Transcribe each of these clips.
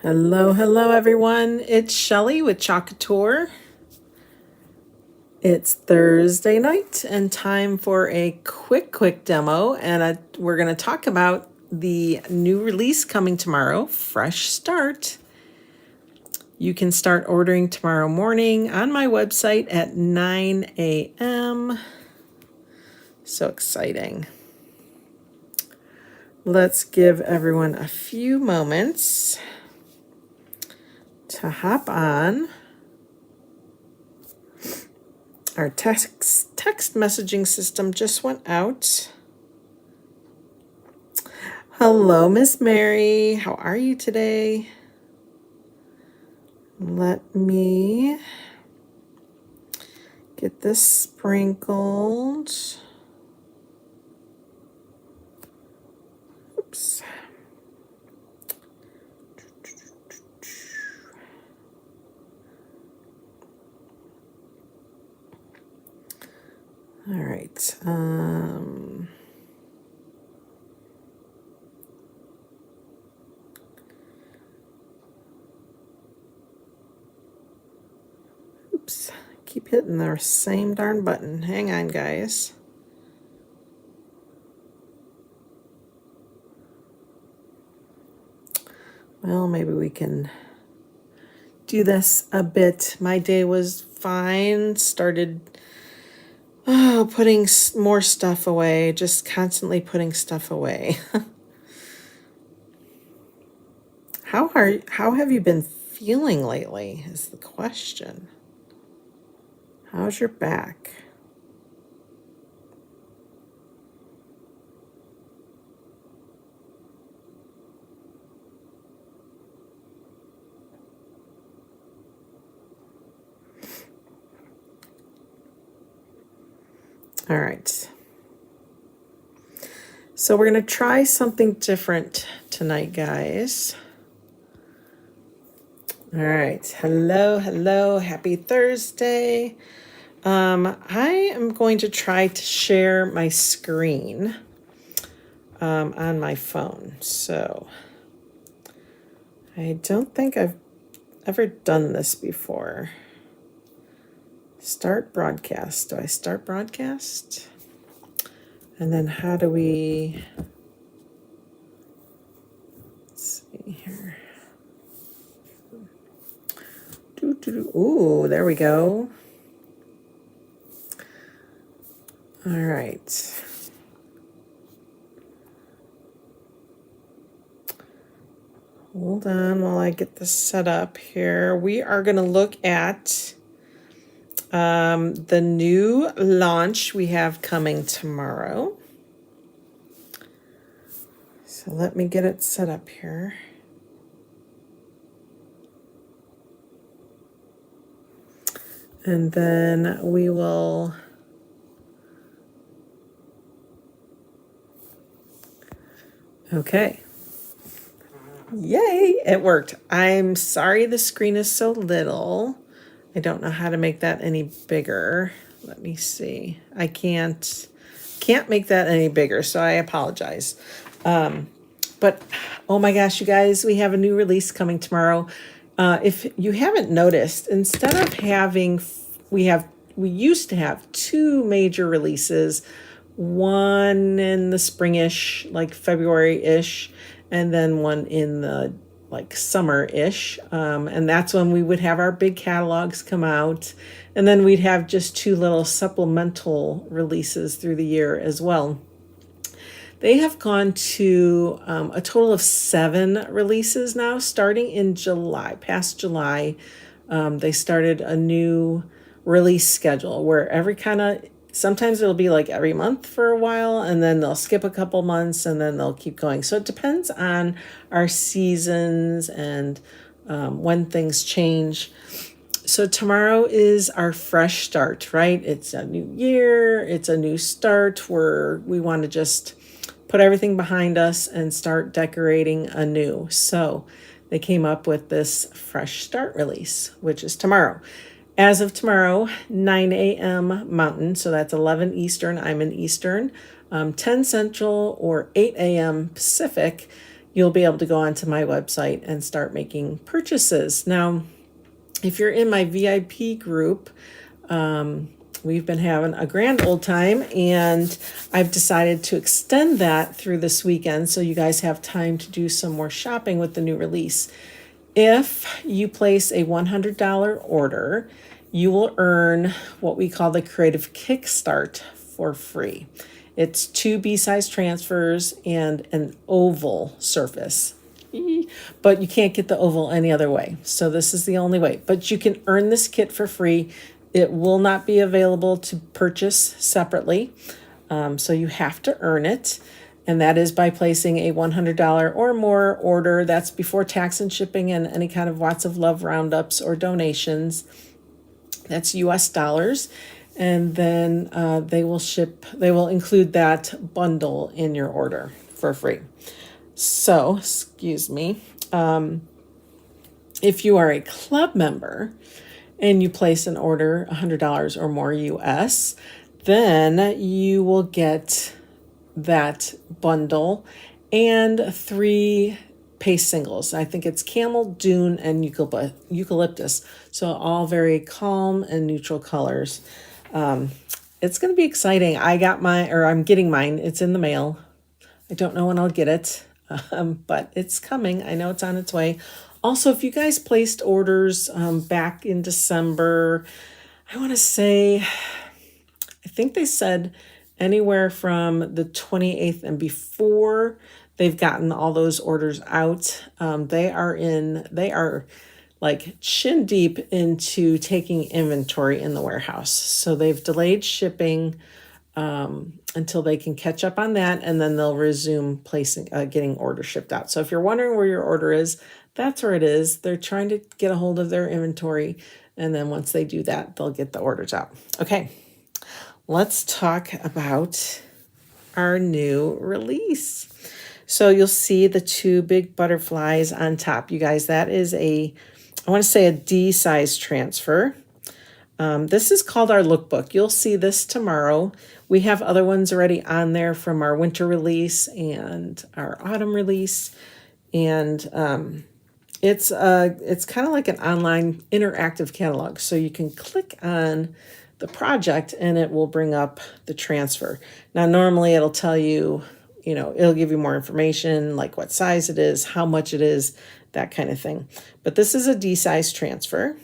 Hello everyone. It's Shelly with Chalk Couture. It's Thursday night and time for a quick demo, and we're going to talk about the new release coming tomorrow, Fresh Start. You can start ordering tomorrow morning on my website at 9 a.m. So exciting. Let's give everyone a few moments to hop on. Our text messaging system just went out. Hello, Miss Mary. How are you today? Let me get this sprinkled. Oops. All right. Oops. Keep hitting the same darn button. Hang on, guys. Well, maybe we can do this a bit. My day was fine. Started putting more stuff away, just constantly putting stuff away. How have you been feeling lately is the question. How's your back? All right. So we're going to try something different tonight, guys. All right. Hello. Happy Thursday. I am going to try to share my screen on my phone. So I don't think I've ever done this before. Start broadcast. Do I start broadcast? And then how do we, let's see here. Ooh, there we go. All right. Hold on while I get this set up here. We are going to look at the new launch we have coming tomorrow. So let me get it set up here. And then we will okay. Yay, it worked. I'm sorry the screen is so little. I don't know how to make that any bigger. Let me see. I can't make that any bigger, so I apologize. But oh my gosh, you guys, we have a new release coming tomorrow. If you haven't noticed, instead of having, we used to have two major releases, one in the springish, like February-ish, and then one in the like summer-ish. And that's when we would have our big catalogs come out. And then we'd have just two little supplemental releases through the year as well. They have gone to a total of 7 releases now, starting in July, past July. They started a new release schedule where sometimes it'll be like every month for a while, and then they'll skip a couple months, and then they'll keep going. So it depends on our seasons and when things change. So tomorrow is our fresh start, right? It's a new year. It's a new start where we want to just put everything behind us and start decorating anew. So they came up with this fresh start release, which is tomorrow. As of tomorrow, 9 a.m. Mountain, so that's 11 Eastern. I'm in Eastern. 10 Central or 8 a.m. Pacific. you'll be able to go onto my website and start making purchases. Now, if you're in my VIP group, we've been having a grand old time, and I've decided to extend that through this weekend so you guys have time to do some more shopping with the new release. If you place a $100 order, you will earn what we call the Creative Kickstart for free. It's 2 B-size transfers and an oval surface. But you can't get the oval any other way. So this is the only way. But you can earn this kit for free. It will not be available to purchase separately. So you have to earn it. And that is by placing a $100 or more order. That's before tax and shipping and any kind of Watts of Love roundups or donations. That's US dollars. And then they will include that bundle in your order for free. So, excuse me, if you are a club member and you place an order $100 or more US, then you will get that bundle and 3 paste singles. I think it's Camel, Dune, and Eucalyptus. So all very calm and neutral colors. It's going to be exciting. I'm getting mine. It's in the mail. I don't know when I'll get it, but it's coming. I know it's on its way. Also, if you guys placed orders back in December, I want to say, I think they said anywhere from the 28th and before, they've gotten all those orders out. They are like chin deep into taking inventory in the warehouse. So they've delayed shipping until they can catch up on that, and then they'll resume getting orders shipped out. So if you're wondering where your order is, that's where it is. They're trying to get a hold of their inventory, and then once they do that, they'll get the orders out. Okay, let's talk about our new release. So you'll see the 2 big butterflies on top. You guys, that is I want to say a D size transfer. This is called our lookbook. You'll see this tomorrow. We have other ones already on there from our winter release and our autumn release. And it's kind of like an online interactive catalog. So you can click on the project and it will bring up the transfer. Now, normally it'll tell you, it'll give you more information, like what size it is, how much it is, that kind of thing. But this is a D size transfer.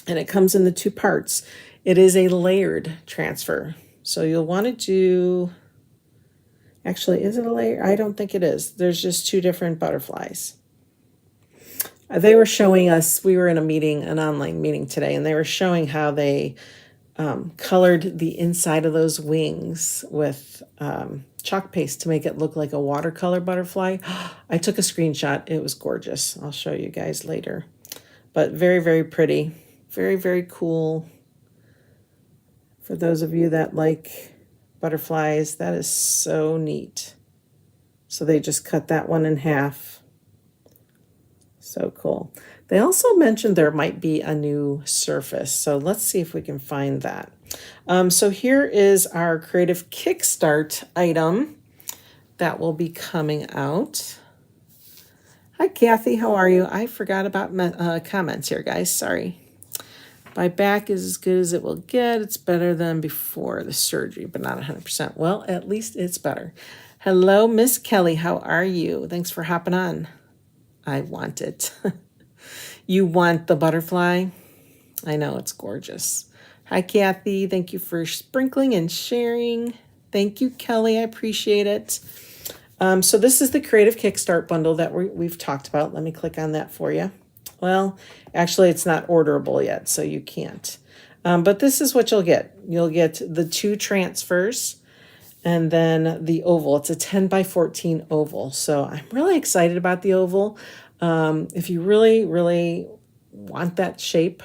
And it comes in the 2 parts. It is a layered transfer. So you'll want to do, actually, is it a layer? I don't think it is. There's just 2 different butterflies. They were showing us, we were in an online meeting today, and they were showing how they colored the inside of those wings with chalk paste to make it look like a watercolor butterfly. I took a screenshot. It was gorgeous. I'll show you guys later. But very, very pretty. Very, very cool. For those of you that like butterflies, that is so neat. So they just cut that one in half. So cool. They also mentioned there might be a new surface. So let's see if we can find that. So here is our Creative Kickstart item that will be coming out. Hi, Kathy. How are you? I forgot about comments here, guys. Sorry. My back is as good as it will get. It's better than before the surgery, but not 100%. Well, at least it's better. Hello, Miss Kelly. How are you? Thanks for hopping on. I want it. You want the butterfly? I know, it's gorgeous. Hi, Kathy. Thank you for sprinkling and sharing. Thank you, Kelly. I appreciate it. So this is the Creative Kickstart bundle that we've talked about. Let me click on that for you. Well, actually, it's not orderable yet, so you can't. But this is what you'll get. You'll get the 2 transfers and then the oval. It's a 10 by 14 oval. So I'm really excited about the oval. If you really, really want that shape,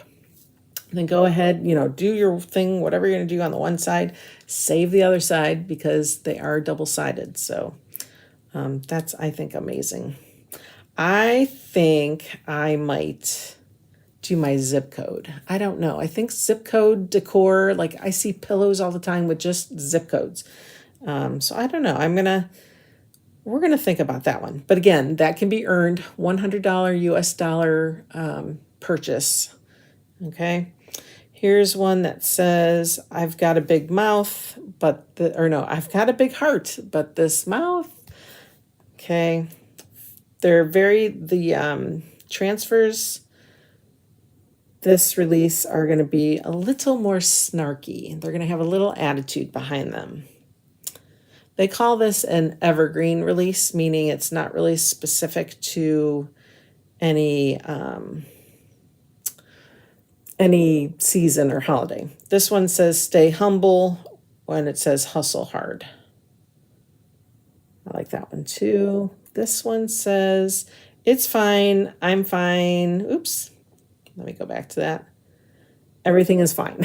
then go ahead, do your thing, whatever you're going to do on the one side. Save the other side because they are double-sided. So that's, I think, amazing. I think I might do my zip code. I don't know. I think zip code decor, like I see pillows all the time with just zip codes. So I don't know. I'm going to we're going to think about that one. But again, that can be earned, $100 US dollar purchase. Okay. Here's one that says, I've got a big mouth, I've got a big heart, but this mouth. Okay. The transfers this release are going to be a little more snarky. They're going to have a little attitude behind them. They call this an evergreen release, meaning it's not really specific to any season or holiday. This one says stay humble when it says hustle hard. I like that one too. This one says it's fine, I'm fine. Oops, let me go back to that. Everything is fine.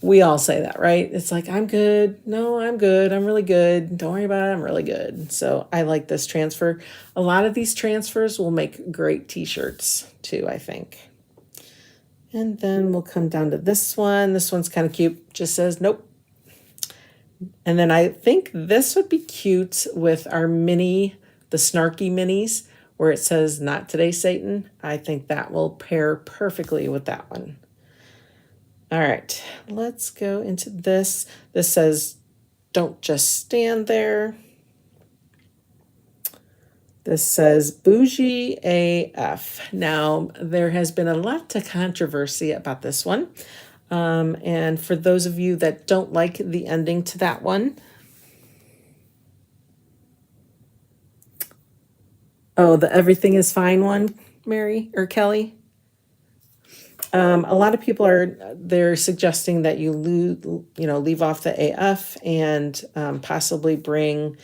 We all say that, right? It's like, I'm good. No, I'm good. I'm really good. Don't worry about it. I'm really good. So I like this transfer. A lot of these transfers will make great t-shirts too, I think. And then we'll come down to this one. This one's kind of cute. Just says, nope. And then I think this would be cute with our the snarky minis, where it says, not today, Satan. I think that will pair perfectly with that one. All right, let's go into this. This says, don't just stand there. This says bougie AF. Now, there has been a lot of controversy about this one. And for those of you that don't like the ending to that one, oh, the everything is fine one, Mary or Kelly. A lot of people they're suggesting that you leave off the AF and possibly bring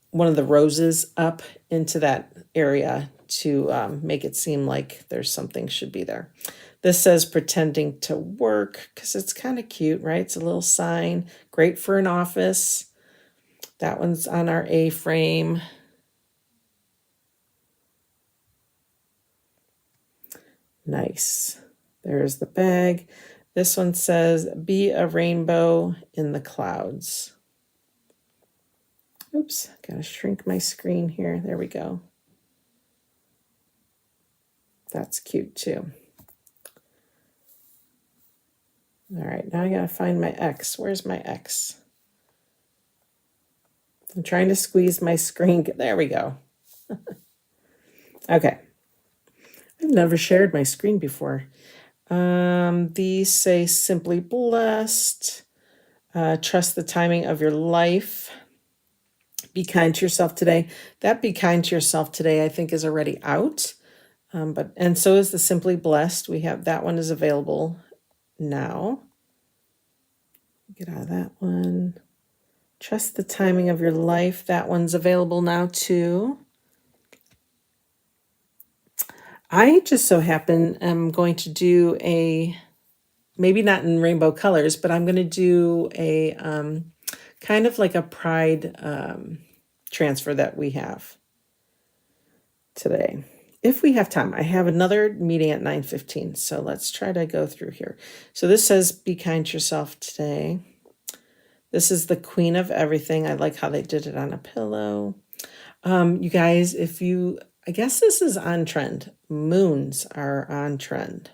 one of the roses up into that area to make it seem like there's something should be there. This says pretending to work because it's kind of cute, right? It's a little sign, great for an office. That one's on our A-frame. Nice. There's the bag. This one says, be a rainbow in the clouds. Oops, gotta shrink my screen here. There we go. That's cute too. All right, now I gotta find my X. Where's my X? I'm trying to squeeze my screen. There we go. Okay. I've never shared my screen before. These say simply blessed. Trust the timing of your life. Be kind to yourself today. That be kind to yourself today, I think, is already out. And so is the simply blessed. We have that one is available now. Get out of that one. Trust the timing of your life. That one's available now too. I just so happen am going to do maybe not in rainbow colors, but I'm going to do a kind of like a pride transfer that we have today. If we have time, I have another meeting at 9:15, so let's try to go through here. So this says, be kind to yourself today. This is the queen of everything. I like how they did it on a pillow. You guys, I guess this is on trend. Moons are on trend.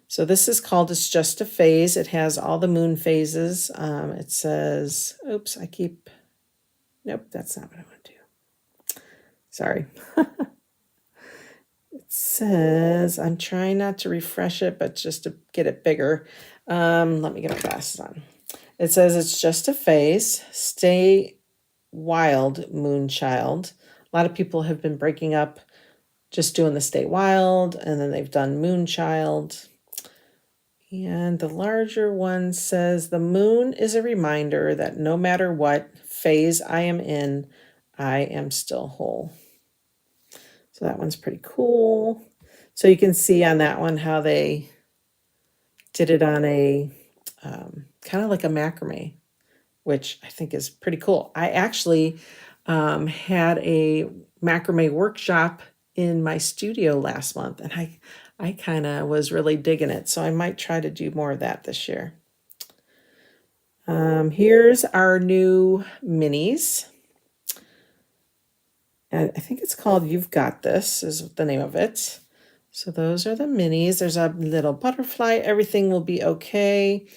So this is called It's Just a Phase. It has all the moon phases. It says, oops, nope, that's not what I want to do. Sorry. It says, I'm trying not to refresh it, but just to get it bigger. Let me get my glasses on. It says, it's just a phase. Stay wild, moon child. A lot of people have been breaking up, just doing the stay wild, and then they've done moon child. And the larger one says, the moon is a reminder that no matter what phase I am in, I am still whole. So that one's pretty cool. So you can see on that one how they did it on a kind of like a macrame, which I think is pretty cool. I actually had a macrame workshop in my studio last month, and I kind of was really digging it. So I might try to do more of that this year. Here's our new minis. And I think it's called You've Got This is the name of it. So those are the minis. There's a little butterfly. Everything will be okay.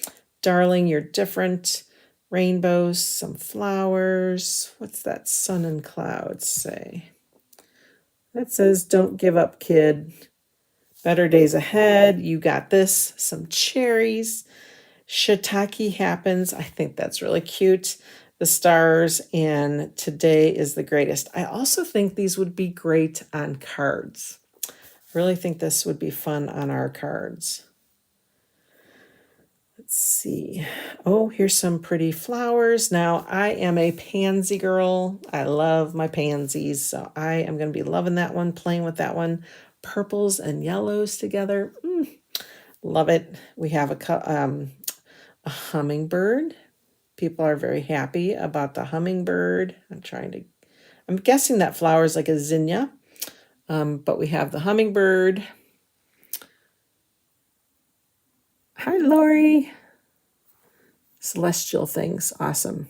Darling, you're different. Rainbows, some flowers. What's that sun and clouds say? That says, don't give up, kid. Better days ahead. You got this. Some cherries. Shiitake happens. I think that's really cute. The stars and today is the greatest. I also think these would be great on cards. I really think this would be fun on our cards. Let's see. Oh, here's some pretty flowers. Now, I am a pansy girl. I love my pansies, so I am going to be loving that one, playing with that one. Purples and yellows together. Love it. We have a hummingbird. People are very happy about the hummingbird. I'm guessing that flower is like a zinnia, but we have the hummingbird. Hi, Lori. Celestial things. Awesome.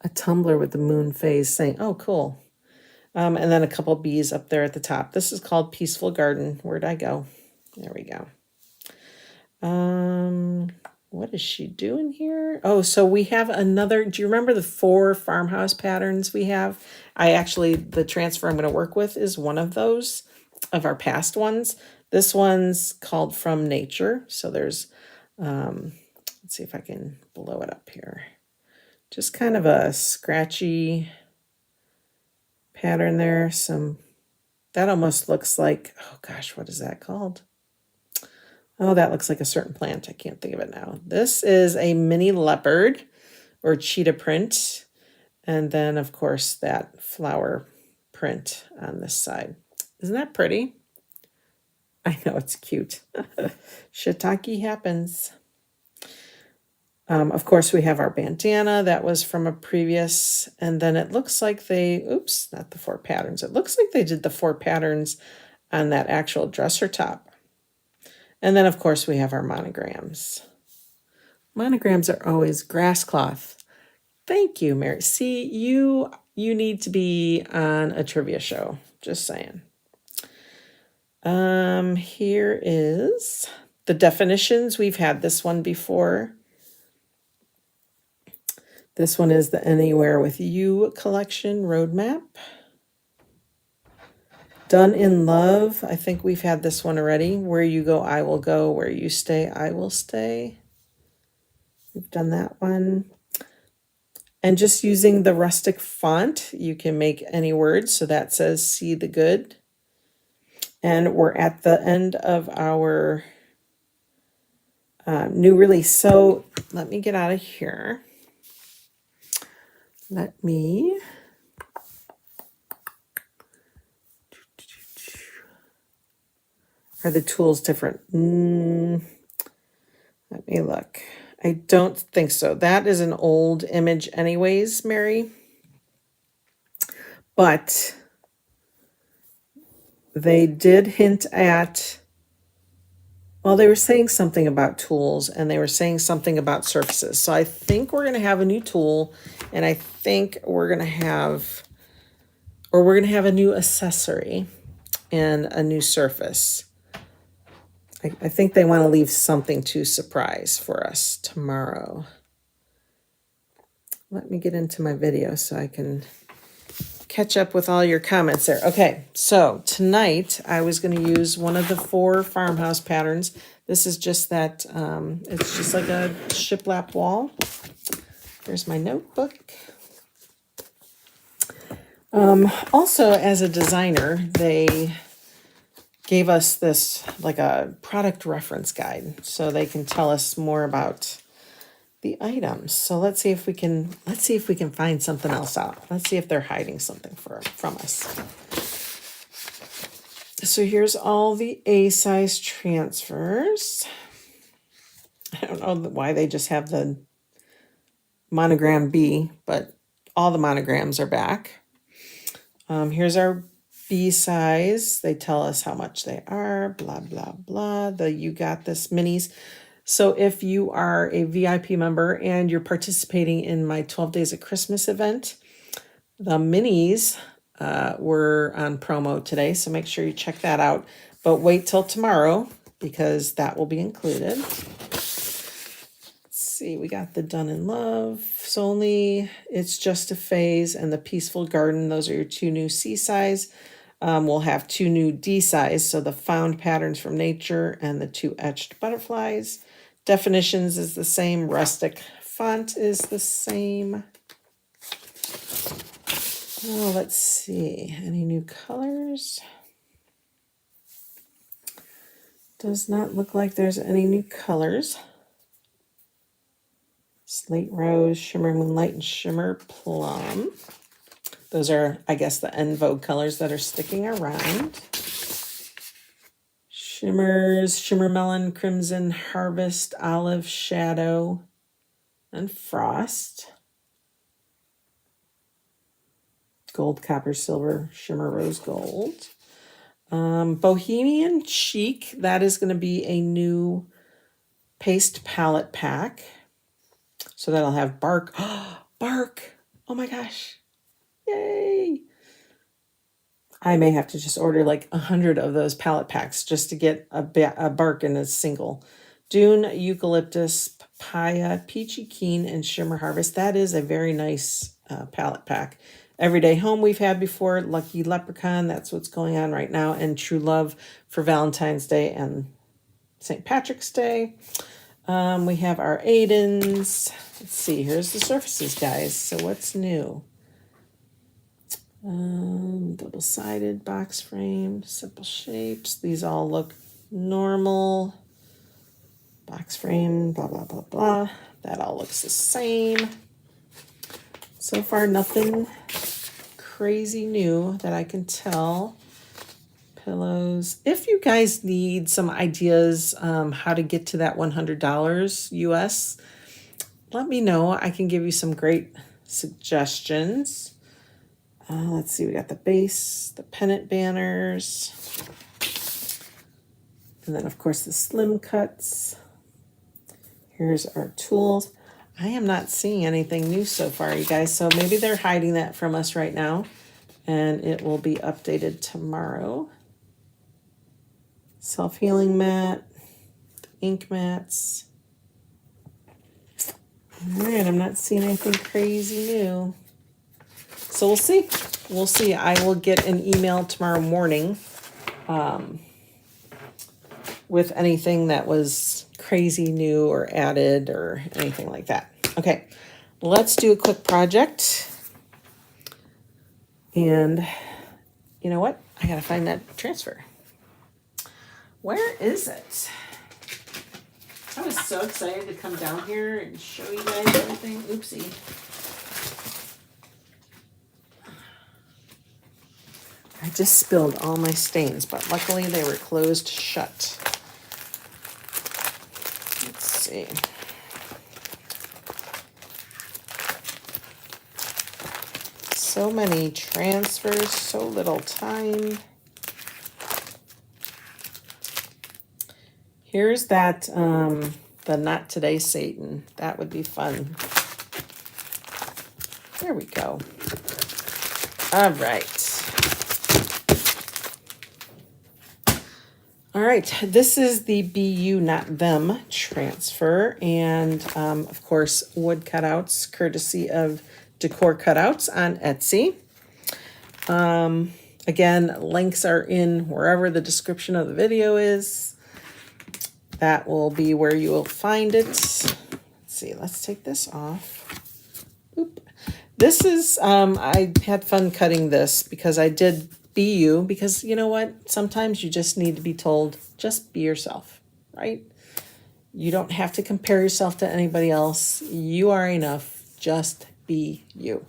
A tumbler with the moon phase saying, oh, cool. And then a couple bees up there at the top. This is called Peaceful Garden. Where'd I go? There we go. What is she doing here? Oh, so we have another. Do you remember the 4 farmhouse patterns we have? The transfer I'm going to work with is one of those of our past ones. This one's called From Nature. So there's, let's see if I can blow it up here. Just kind of a scratchy pattern there. That almost looks like, oh gosh, what is that called? Oh, that looks like a certain plant. I can't think of it now. This is a mini leopard or cheetah print. And then, of course, that flower print on this side. Isn't that pretty? I know, it's cute. Shiitake happens. Of course, we have our bandana. That was from a previous. And then it looks like not the 4 patterns. It looks like they did the 4 patterns on that actual dresser top. And then, of course, we have our monograms. Monograms are always grass cloth. Thank you, Mary. See, you need to be on a trivia show. Just saying. Here is the definitions. We've had this one before. This one is the Anywhere with You collection roadmap. Done in Love. I think we've had this one already. Where you go, I will go. Where you stay, I will stay. We've done that one. And just using the rustic font, you can make any words. So that says, see the good. And we're at the end of our new release. So let me get out of here. Are the tools different? Let me look. I don't think so. That is an old image anyways, Mary. But they did hint at, well, they were saying something about tools and they were saying something about surfaces. So I think we're going to have a new tool, and I think we're going to have a new accessory and a new surface. I think they want to leave something to surprise for us tomorrow. Let me get into my video so I can catch up with all your comments there. Okay, so tonight I was going to use one of the 4 farmhouse patterns. This is just that, it's just like a shiplap wall. Here's my notebook. Also, as a designer, they gave us this like a product reference guide so they can tell us more about the items. So let's see if we can find something else out. Let's see if they're hiding something from us. So here's all the A size transfers. I don't know why they just have the monogram B, but all the monograms are back. Here's our B size. They tell us how much they are, blah, blah, blah. The You Got This minis. So if you are a VIP member and you're participating in my 12 Days of Christmas event, The minis were on promo today, so make sure you check that out. But wait till tomorrow because that will be included. See, we got the Done in Love, Solely, It's Just a Phase, and the Peaceful Garden. Those are your two new C size. We'll have two new D size, so the Found Patterns from Nature and the two Etched Butterflies. Definitions is the same. Rustic font is the same. Oh, let's see. Any new colors? Does not look like there's any new colors. Slate Rose, Shimmer Moonlight, and Shimmer Plum. Those are, I guess, the En Vogue colors that are sticking around. Shimmers, Shimmer Melon, Crimson, Harvest, Olive, Shadow, and Frost. Gold, Copper, Silver, Shimmer Rose Gold. Bohemian Chic, that is going to be a new paste palette pack. So that'll have bark. Bark! Oh my gosh. Yay! I may have to just order like 100 of those palette packs just to get a bark in a single. Dune, Eucalyptus, Papaya, Peachy Keen, and Shimmer Harvest. That is a very nice palette pack. Everyday Home we've had before. Lucky Leprechaun, that's what's going on right now. And True Love for Valentine's Day and St. Patrick's Day. We have our Aidens. Let's see, here's the surfaces, guys. So what's new? Double-sided, box frame, simple shapes. These all look normal. Box frame, blah, blah, blah, blah. That all looks the same. So far, nothing crazy new that I can tell. Pillows. If you guys need some ideas how to get to that $100 US, let me know. I can give you some great suggestions. Let's see, we got the base, the pennant banners, and then of course the slim cuts. Here's our tools. I am not seeing anything new so far, you guys, so maybe they're hiding that from us right now, and it will be updated tomorrow. Self-healing mat, ink mats. All right, I'm not seeing anything crazy new. So we'll see. We'll see. I will get an email tomorrow morning with anything that was crazy new or added or anything like that. Okay, let's do a quick project. And you know what? I gotta find that transfer. Where is it? I was so excited to come down here and show you guys everything. Oopsie. I just spilled all my stains, but luckily they were closed shut. Let's see. So many transfers, so little time. Here's that, the Not Today Satan. That would be fun. There we go. All right. All right, this is the Be You, Not Them transfer. And, of course, wood cutouts, courtesy of Decor Cutouts on Etsy. Again, links are in wherever the description of the video is. That will be where you will find it. Let's see, let's take this off. Oop. This is, I had fun cutting this because I did be you, because you know what? Sometimes you just need to be told, just be yourself, right? You don't have to compare yourself to anybody else. You are enough. Just be you.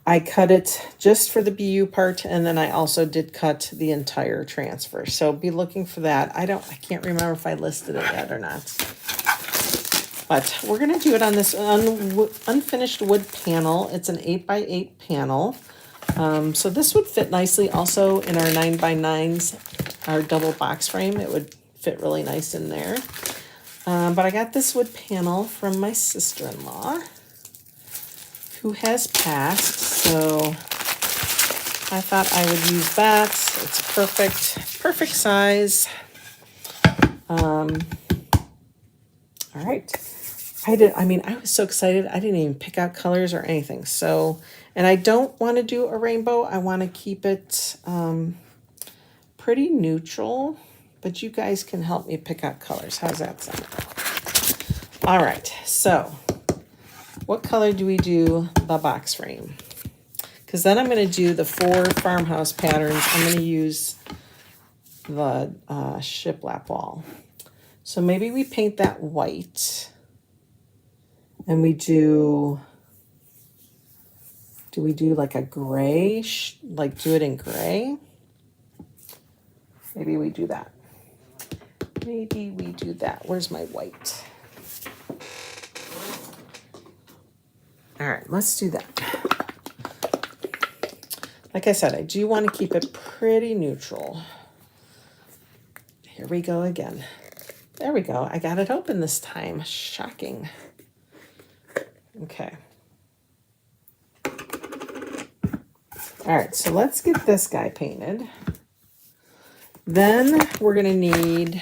I cut it just for the BU part, and then I also did cut the entire transfer. So be looking for that. I can't remember if I listed it yet or not. But we're gonna do it on this unfinished wood panel. It's an 8x8 panel. So this would fit nicely also in our 9x9s, our double box frame. It would fit really nice in there. But I got this wood panel from my sister-in-law. who has passed, so I thought I would use that. It's perfect size. All right. I was so excited. I didn't even pick out colors or anything. So, and I don't want to do a rainbow. I want to keep it pretty neutral, but you guys can help me pick out colors. How's that sound? All right. So what color do we do the box frame? Because then I'm going to do the 4 farmhouse patterns. I'm going to use the shiplap wall. So maybe we paint that white. And we do we do like a gray, like do it in gray? Maybe we do that. Maybe we do that. Where's my white? All right, let's do that. Like I said, I do want to keep it pretty neutral. Here we go again. There we go. I got it open this time. Shocking. Okay. All right, so let's get this guy painted. Then we're going to need,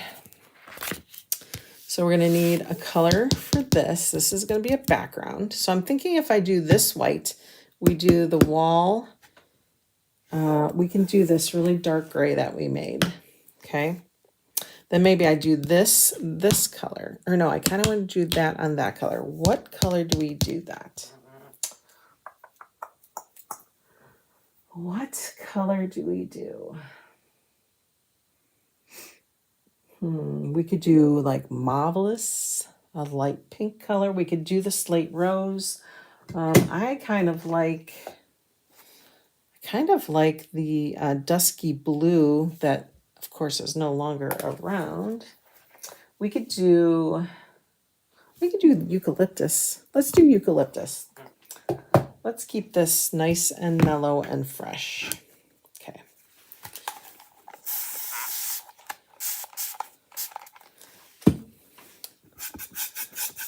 a color for this. This is going to be a background. So I'm thinking if I do this white, we do the wall. We can do this really dark gray that we made. Okay. Then maybe I do this color. Or no, I kind of want to do that on that color. What color do we do that? What color do we do? We could do like Marvelous, a light pink color. We could do the slate rose. I kind of like the dusky blue that, of course, is no longer around. We could do eucalyptus. Let's do eucalyptus. Let's keep this nice and mellow and fresh. Okay.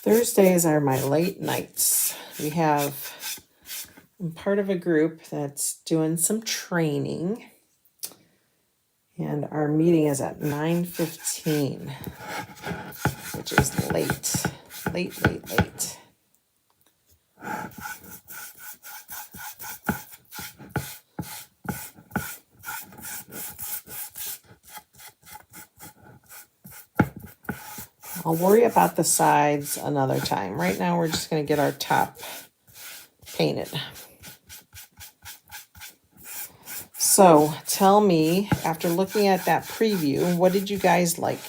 Thursdays are my late nights. I'm part of a group that's doing some training. And our meeting is at 9:15, which is late. Late. I'll worry about the sides another time. Right now, we're just going to get our top painted. So tell me, after looking at that preview, what did you guys like?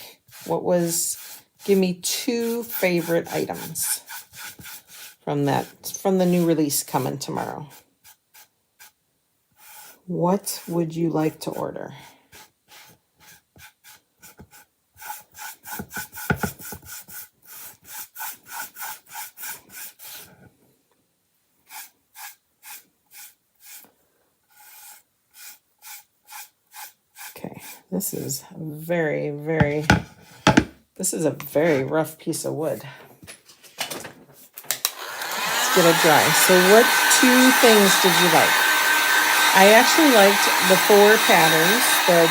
Give me 2 favorite items from the new release coming tomorrow. What would you like to order? Okay, this is a very rough piece of wood. Let's get it dry. So what 2 things did you like? I actually liked the 4 patterns, the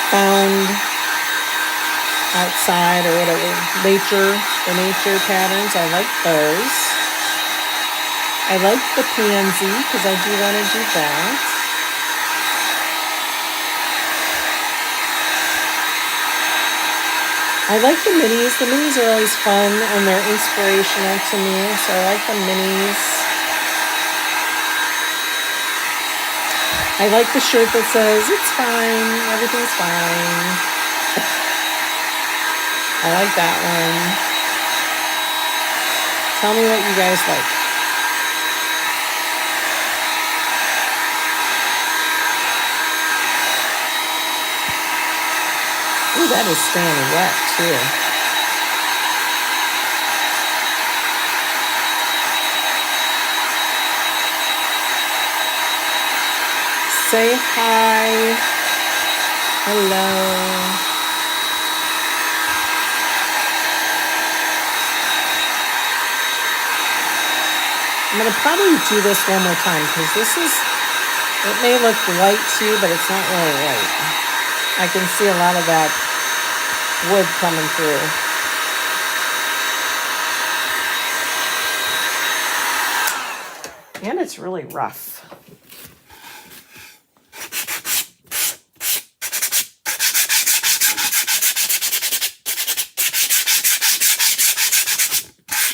found outside or whatever, the nature patterns. I like those. I like the pansy because I do want to do that. I like the minis. The minis are always fun and they're inspirational to me, so I like the minis. I like the shirt that says, "It's fine, everything's fine." I like that one. Tell me what you guys like. Ooh, that is staying wet too. Say hi. Hello. I'm going to probably do this one more time because this is, it may look white to you, but it's not really white. I can see a lot of that wood coming through. And it's really rough.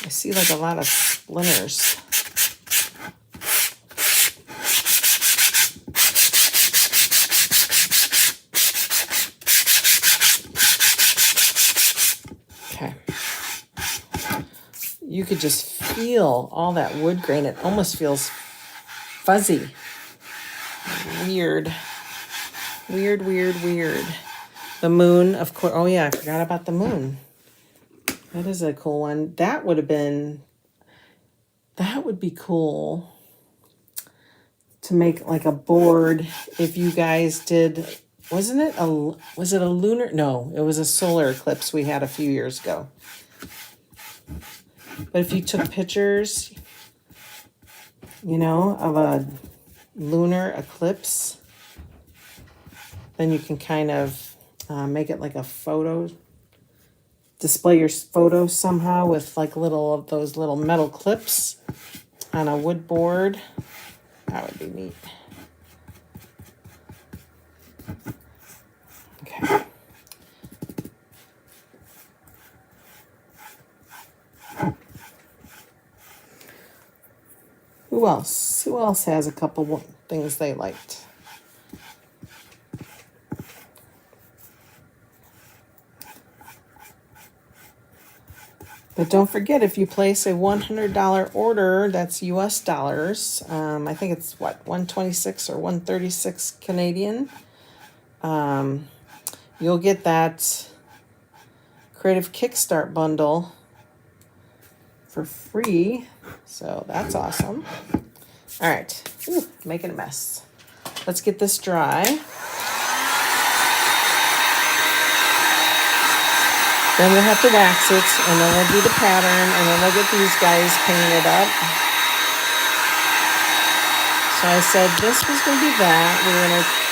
I see like a lot of splinters. Okay. You could just feel all that wood grain. It almost feels fuzzy. Weird. Weird, weird, weird. The moon, of course. Oh yeah, I forgot about the moon. That is a cool one. That would be cool to make like a board if you guys did, was it a lunar? No, it was a solar eclipse we had a few years ago. But if you took pictures, you know, of a lunar eclipse, then you can kind of make it like a photo, display your photos somehow with like little of those little metal clips on a wood board. That would be neat. Okay. Who else? Who else has a couple things they liked? But don't forget, if you place a $100 order, that's US dollars. I think it's what, 126 or 136 Canadian. You'll get that Creative Kickstart bundle for free. So that's awesome. All right. Ooh, making a mess. Let's get this dry. Then we'll have to wax it, and then we'll do the pattern, and then we'll get these guys painted up. So I said this was going to be that.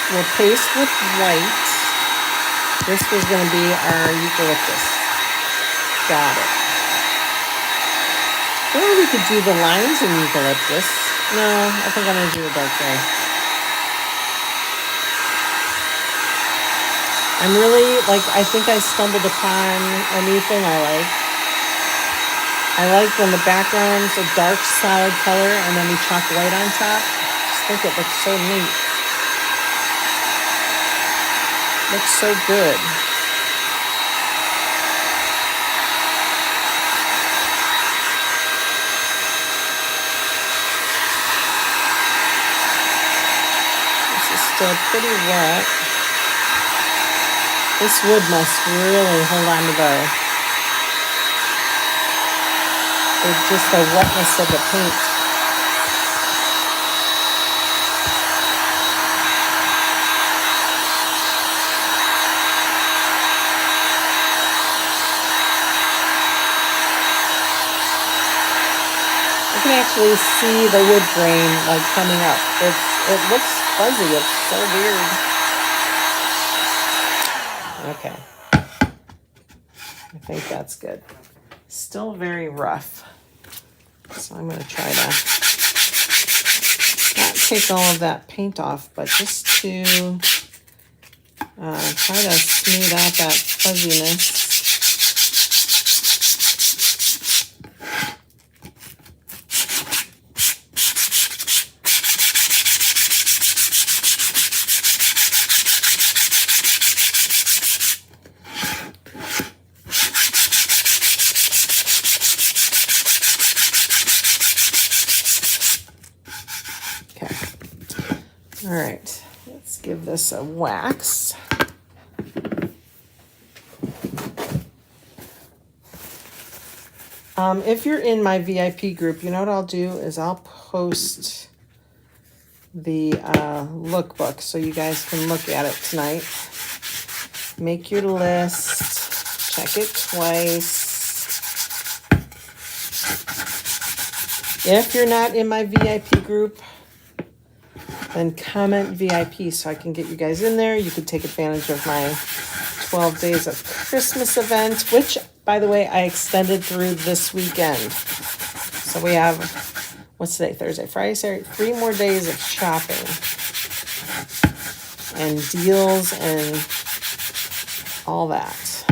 We'll paste with white. This was going to be our eucalyptus. Got it. Or we could do the lines in eucalyptus. No, I think I'm going to do a dark gray. I'm really, I think I stumbled upon a new thing I like. I like when the background's a dark, solid color, and then we chalk white on top. Just think it looks so neat. Looks so good. This is still pretty wet. This wood must really hold on to just the wetness of the paint. You can actually see the wood grain coming up. It looks fuzzy. It's so weird. Okay, I think that's good. Still very rough. So I'm going to try to not take all of that paint off, but just to try to smooth out that fuzziness. All right, let's give this a wax. If you're in my VIP group, you know what I'll do is I'll post the lookbook so you guys can look at it tonight. Make your list, check it twice. If you're not in my VIP group, then comment VIP so I can get you guys in there. You can take advantage of my 12 days of Christmas event, which, by the way, I extended through this weekend. So we have, what's today? Thursday, Friday, Saturday, 3 more days of shopping and deals and all that.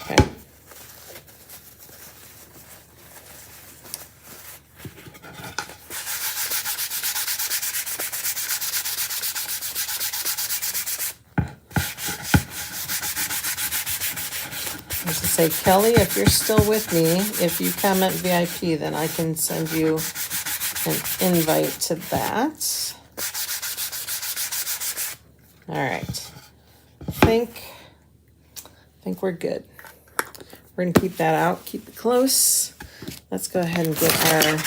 Okay. As I say, Kelly, if you're still with me, if you comment VIP, then I can send you an invite to that. All right. I think we're good. We're gonna keep that out, keep it close. Let's go ahead and get our,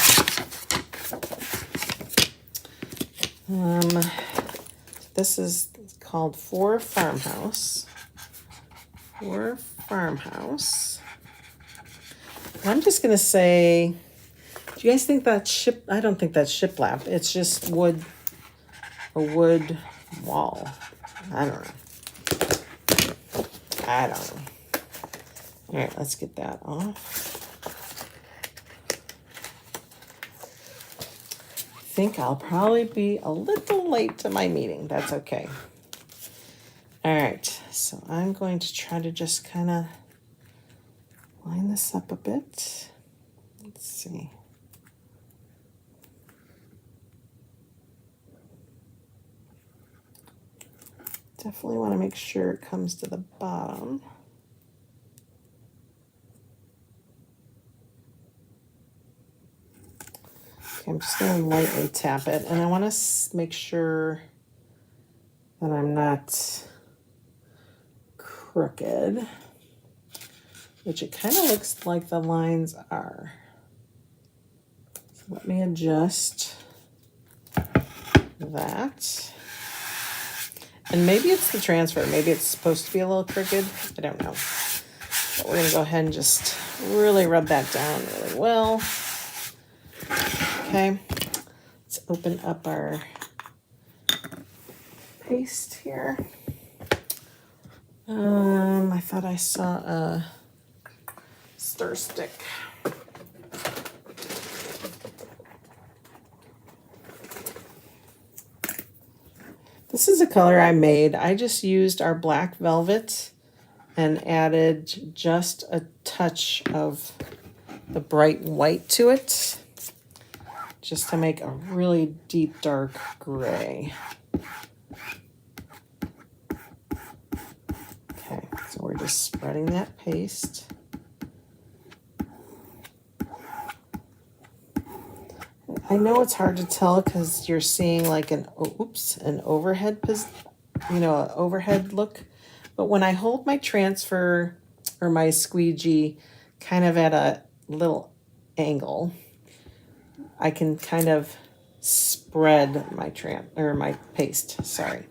this is called For Farmhouse. For Farmhouse. I'm just gonna say, do you guys think that's I don't think that's shiplap. It's just wood, a wood wall. I don't know. All right, let's get that off. I think I'll probably be a little late to my meeting. That's okay. All right, so I'm going to try to just kind of line this up a bit. Let's see. Definitely want to make sure it comes to the bottom. Okay, I'm just going to lightly tap it, and I want to make sure that I'm not crooked, which it kind of looks like the lines are. So let me adjust that. And maybe it's the transfer. Maybe it's supposed to be a little crooked. I don't know. But we're going to go ahead and just really rub that down really well. Okay. Let's open up our paste here. I thought I saw a stir stick. This is a color I made. I just used our black velvet and added just a touch of the bright white to it, just to make a really deep dark gray. Okay, so we're just spreading that paste. I know it's hard to tell because you're seeing like an overhead, overhead look. But when I hold my transfer or my squeegee kind of at a little angle, I can kind of spread my my paste, sorry.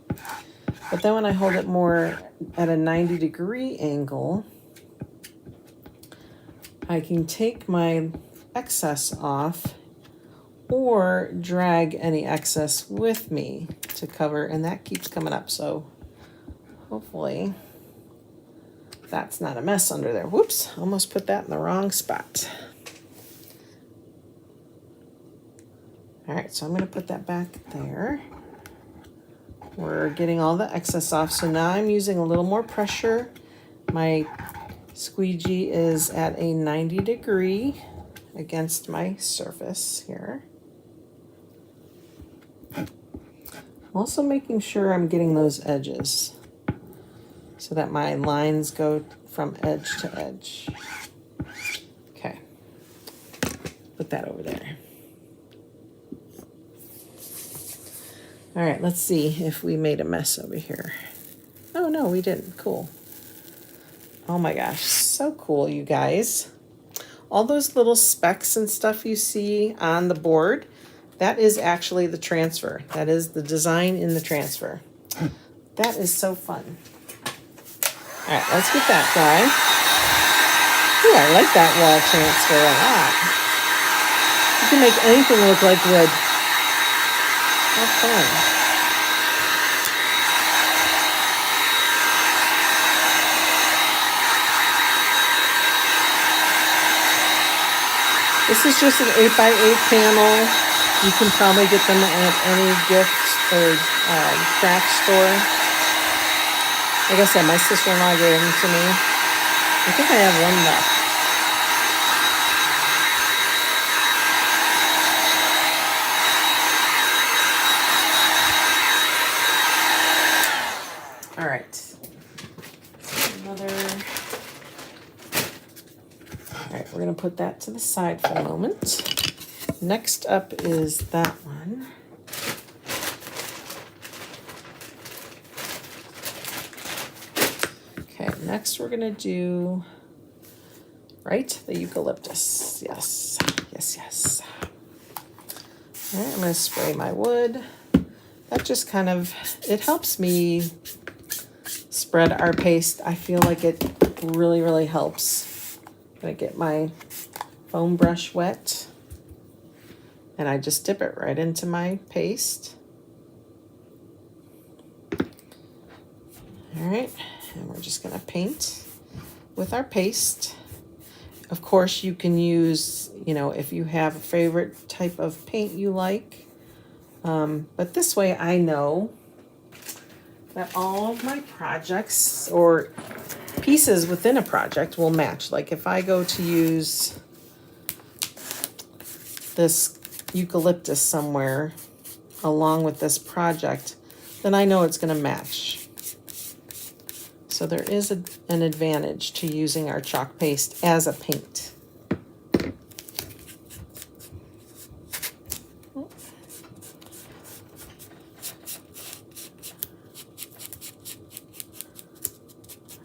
But then when I hold it more at a 90-degree angle, I can take my excess off or drag any excess with me to cover, and that keeps coming up. So hopefully that's not a mess under there. Whoops, almost put that in the wrong spot. All right, so I'm gonna put that back there. We're getting all the excess off. So now I'm using a little more pressure. My squeegee is at a 90-degree against my surface here. Also making sure I'm getting those edges so that my lines go from edge to edge. Okay, put that over there. All right, let's see if we made a mess over here. Oh no, we didn't. Cool. Oh my gosh, so cool, you guys. All those little specks and stuff you see on the board, that is actually the transfer. That is the design in the transfer. That is so fun. All right, let's get that guy. I like that wall transfer a lot. You can make anything look like wood. How fun. This is just an 8x8 panel. You can probably get them at any gift or craft store. Like I said, my sister-in-law gave them to me. I think I have one left. All right. All right, we're going to put that to the side for a moment. Next up is that one. Okay, next we're going to do, the eucalyptus. Yes, yes, yes. All right, I'm going to spray my wood. That just kind of, it helps me spread our paste. I feel like it really, really helps. I'm going to get my foam brush wet. And I just dip it right into my paste. All right, and we're just gonna paint with our paste. Of course, you can use, if you have a favorite type of paint you like. But this way I know that all of my projects or pieces within a project will match. Like if I go to use this eucalyptus somewhere along with this project, then I know it's going to match. So there is an advantage to using our chalk paste as a paint.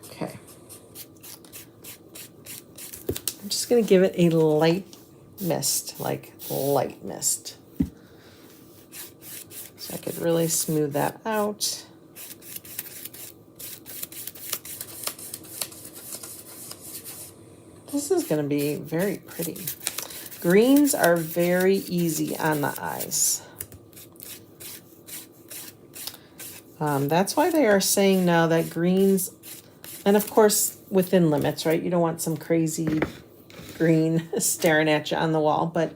Okay. I'm just going to give it a light mist, like light mist. So I could really smooth that out. This is going to be very pretty. Greens are very easy on the eyes. That's why they are saying now that greens, and of course within limits, right? You don't want some crazy green staring at you on the wall, but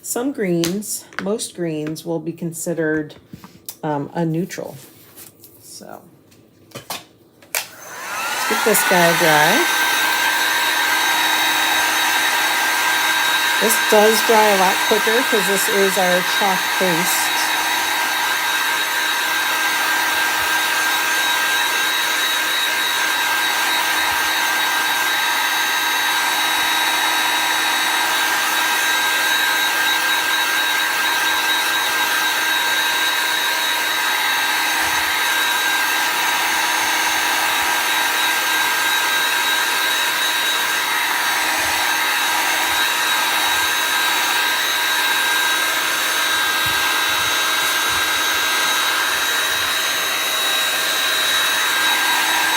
some greens, most greens will be considered a neutral. So let's get this guy dry. This does dry a lot quicker because this is our chalk paste.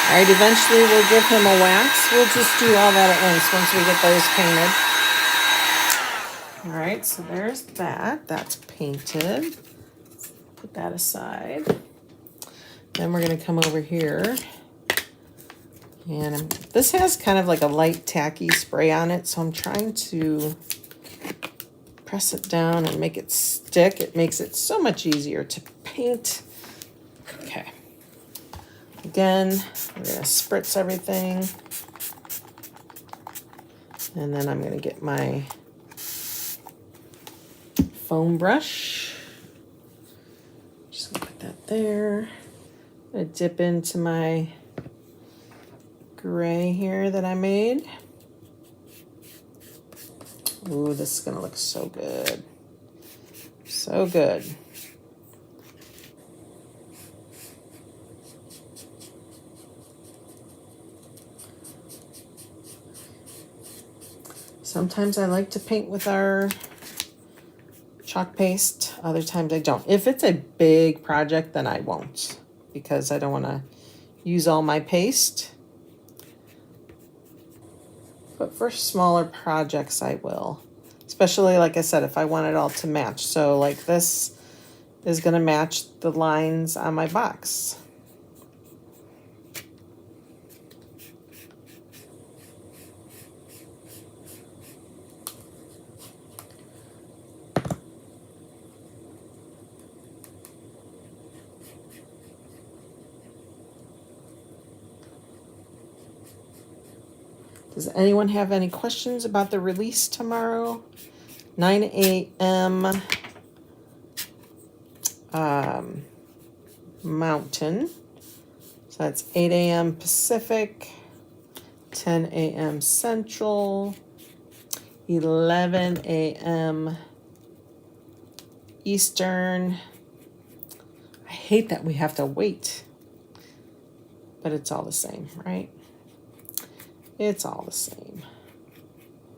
All right, eventually we'll give him a wax. We'll just do all that at once we get those painted. All right, so there's that. That's painted. Put that aside. Then we're going to come over here. And this has kind of like a light tacky spray on it, so I'm trying to press it down and make it stick. It makes it so much easier to paint. Okay. Again, I'm going to spritz everything. And then I'm going to get my foam brush. Just going to put that there. I'm going to dip into my gray here that I made. Ooh, this is going to look so good. So good. Sometimes I like to paint with our chalk paste. Other times I don't. If it's a big project, then I won't, because I don't want to use all my paste. But for smaller projects, I will. Especially, like I said, if I want it all to match. So like this is going to match the lines on my box. Does anyone have any questions about the release tomorrow? 9 a.m. Mountain. So that's 8 a.m. Pacific, 10 a.m. Central, 11 a.m. Eastern. I hate that we have to wait, but it's all the same, right? It's all the same.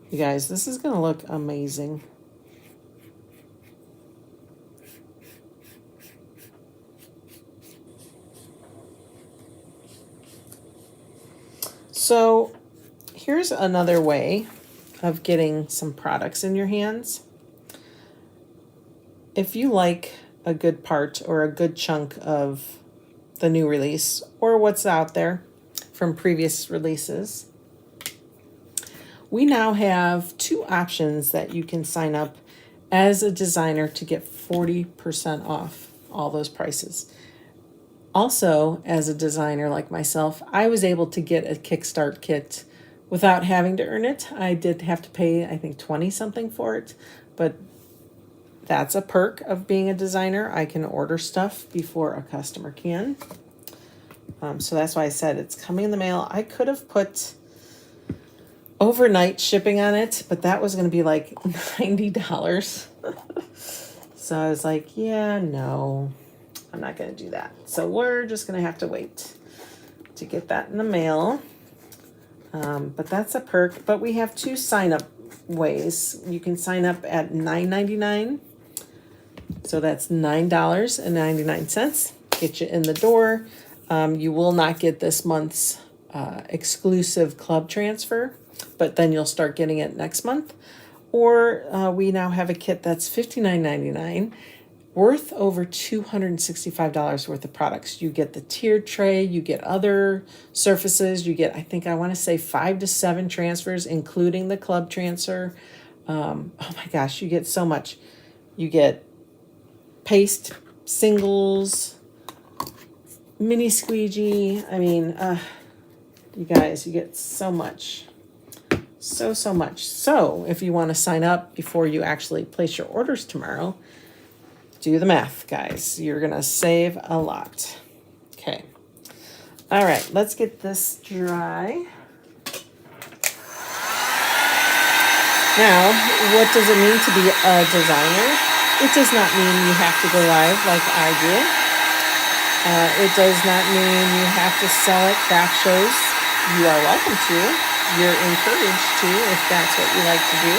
You guys, this is going to look amazing. So here's another way of getting some products in your hands. If you like a good part or a good chunk of the new release or what's out there from previous releases, we now have 2 options that you can sign up as a designer to get 40% off all those prices. Also, as a designer like myself, I was able to get a Kickstart kit without having to earn it. I did have to pay, I think, 20 something for it, but that's a perk of being a designer. I can order stuff before a customer can. So that's why I said it's coming in the mail. I could have put overnight shipping on it, but that was going to be like $90. So I was like, yeah, no, I'm not going to do that. So we're just going to have to wait to get that in the mail. But that's a perk. But we have 2 sign-up ways. You can sign up at $9.99. So that's $9.99. Get you in the door. You will not get this month's exclusive club transfer, but then you'll start getting it next month. Or we now have a kit that's $59.99, worth over $265 worth of products. You get the tiered tray, you get other surfaces, you get, I want to say 5 to 7 transfers, including the club transfer. Oh my gosh, you get so much. You get paste singles, mini squeegee. I mean, you guys, you get so much. So much. So if you want to sign up before you actually place your orders tomorrow, do the math, guys. You're going to save a lot. Okay. All right, let's get this dry. Now, what does it mean to be a designer? It does not mean you have to go live like I do. It does not mean you have to sell at craft shows. You are welcome to. You're encouraged to if that's what you like to do.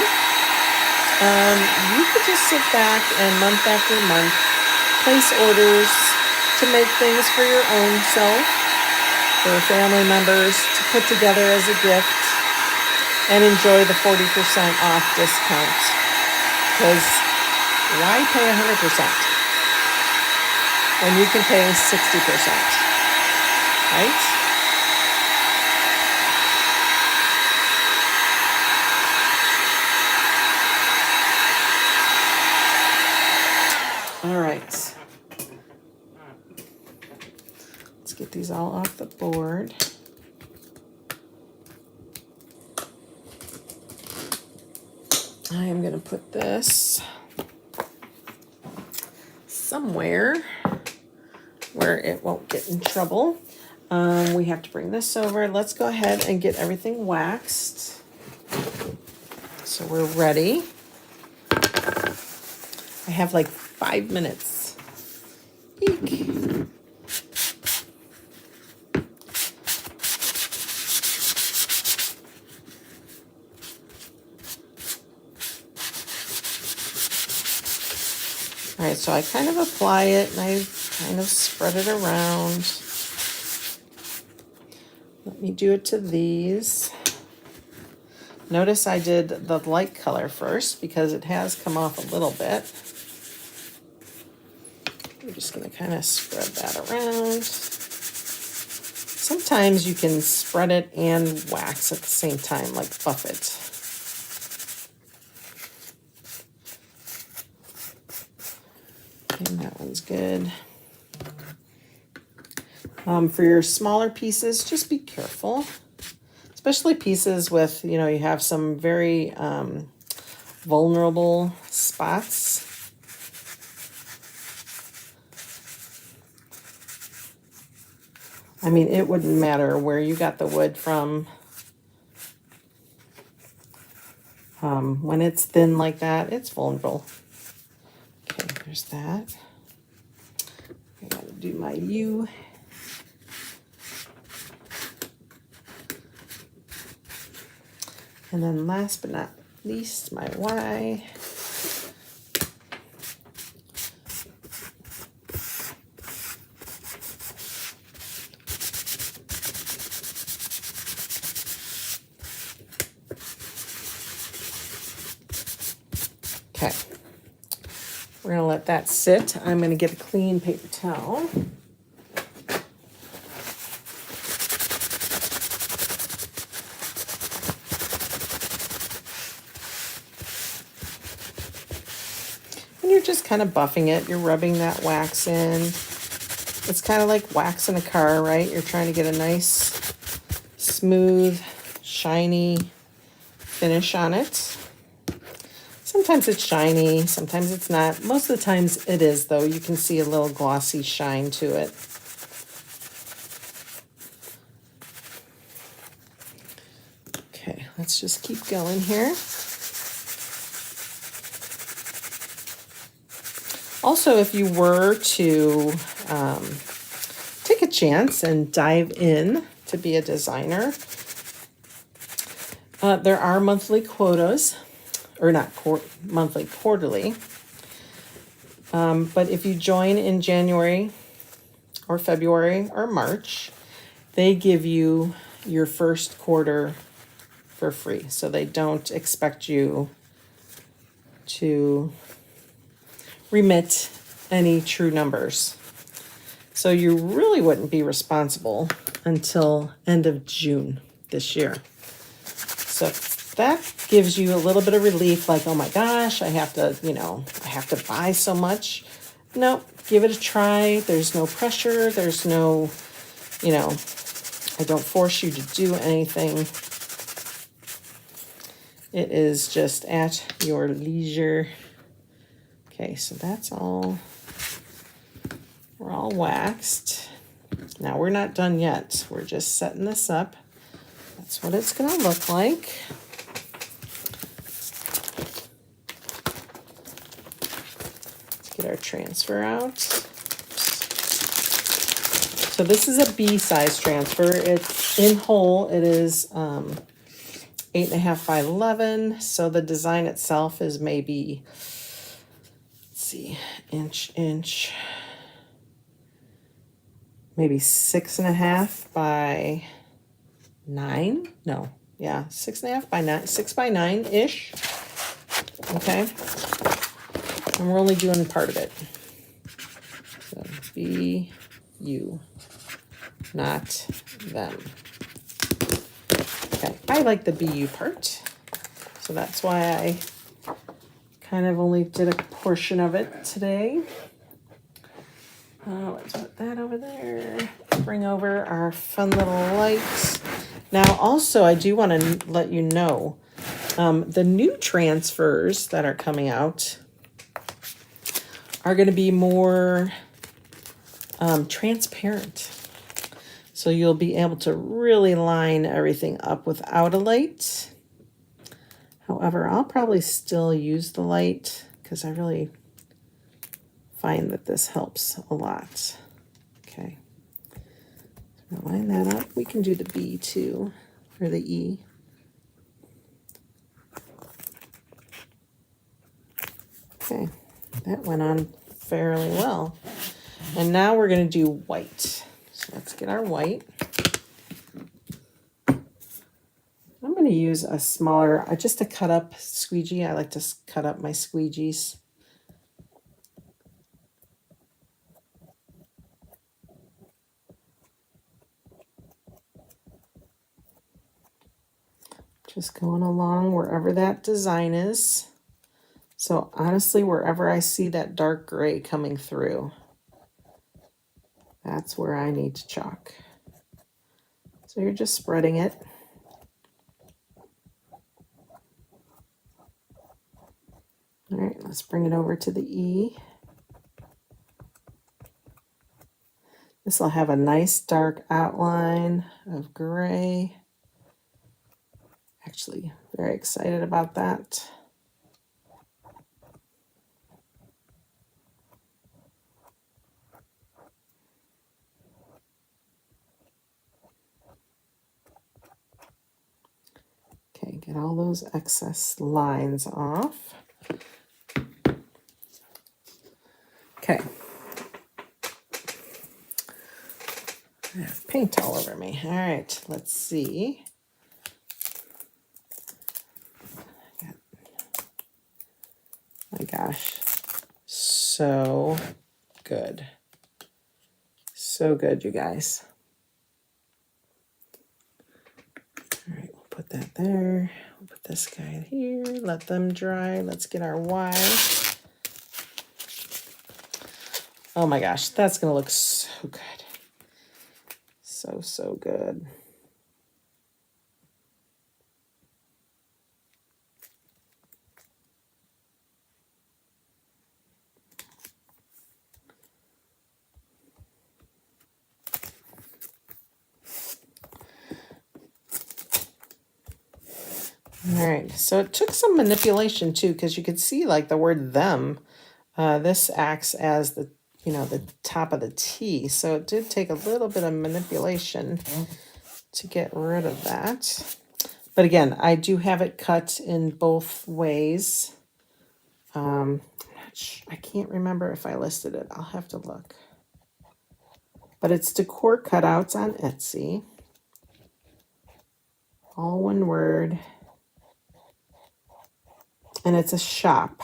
You could just sit back and month after month place orders to make things for your own self, for family members, to put together as a gift, and enjoy the 40% off discount. Because why pay 100% when you can pay 60%, right? All right. Let's get these all off the board. I am going to put this somewhere where it won't get in trouble. We have to bring this over. Let's go ahead and get everything waxed. So we're ready. I have like 5 minutes. Eek. All right, so I kind of apply it and I kind of spread it around. Let me do it to these. Notice I did the light color first because it has come off a little bit. I'm just going to kind of spread that around. Sometimes you can spread it and wax at the same time, like buff it. And that one's good. For your smaller pieces, just be careful. Especially pieces with, you know, you have some very vulnerable spots. I mean, it wouldn't matter where you got the wood from. When it's thin like that, it's vulnerable. Okay, there's that. I gotta do my U. And then last but not least, my Y. Okay, we're gonna let that sit. I'm gonna get a clean paper towel. And you're just kind of buffing it. You're rubbing that wax in. It's kind of like waxing a car, right? You're trying to get a nice, smooth, shiny finish on it. Sometimes it's shiny, sometimes it's not. Most of the times it is, though. You can see a little glossy shine to it. Okay, let's just keep going here. Also, if you were to take a chance and dive in to be a designer, there are monthly quotas, or not monthly, quarterly. But if you join in January or February or March, they give you your first quarter for free. So they don't expect you to remit any true numbers. So you really wouldn't be responsible until end of June this year. So that gives you a little bit of relief, like, oh my gosh, I have to, you know, I have to buy so much. No, give it a try. There's no pressure. There's no, you know, I don't force you to do anything. It is just at your leisure. Okay, so that's all. We're all waxed. Now we're not done yet. We're just setting this up. That's what it's going to look like. Let's get our transfer out. So this is a B size transfer. It's in whole. It is 8.5 by 11. So the design itself is maybe, let's see, inch, maybe 6.5 by 9. No, yeah, 6.5 by 9, 6 by 9 ish. Okay, and we're only doing part of it. So be you, not them. Okay, I like the BU part, so that's why I kind of only did a portion of it today. Let's put that over there. Bring over our fun little lights. Now, also, I do want to let you know, the new transfers that are coming out are going to be more transparent. So you'll be able to really line everything up without a light. However, I'll probably still use the light because I really find that this helps a lot. Okay. So line that up. We can do the B too, or the E. Okay, that went on fairly well. And now we're going to do white. So let's get our white. I'm going going to use a smaller, just to cut up squeegee. I like to cut up my squeegees. Just going along wherever that design is. So honestly, wherever I see that dark gray coming through, that's where I need to chalk. So you're just spreading it. All right, let's bring it over to the E. This will have a nice dark outline of gray. Actually, very excited about that. Okay, get all those excess lines off. Okay. I have paint all over me. All right, let's see. My gosh, so good. So good, you guys. All right, we'll put that there. We'll put this guy here, let them dry. Let's get our Y. Oh my gosh, that's gonna look so good. So good. All right, so it took some manipulation too, because you could see like the word them. This acts as the, the top of the T. So it did take a little bit of manipulation to get rid of that. But again, I do have it cut in both ways. I can't remember if I listed it. I'll have to look. But it's Decor Cutouts on Etsy. All one word. And it's a shop.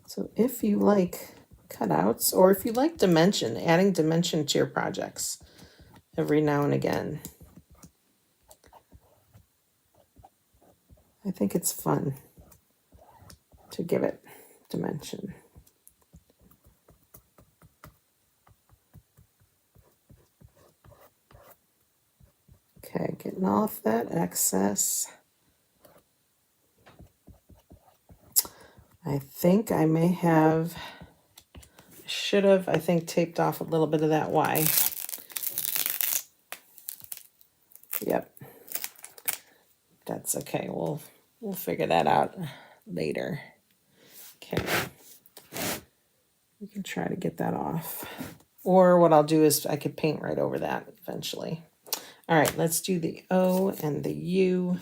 So if you like cutouts, or if you like dimension, adding dimension to your projects every now and again, I think it's fun to give it dimension. Okay, getting off that excess. I think I may have, should have, I think, taped off a little bit of that Y. Yep. That's okay. We'll figure that out later. Okay. We can try to get that off. Or what I'll do is I could paint right over that eventually. All right, let's do the O and the U.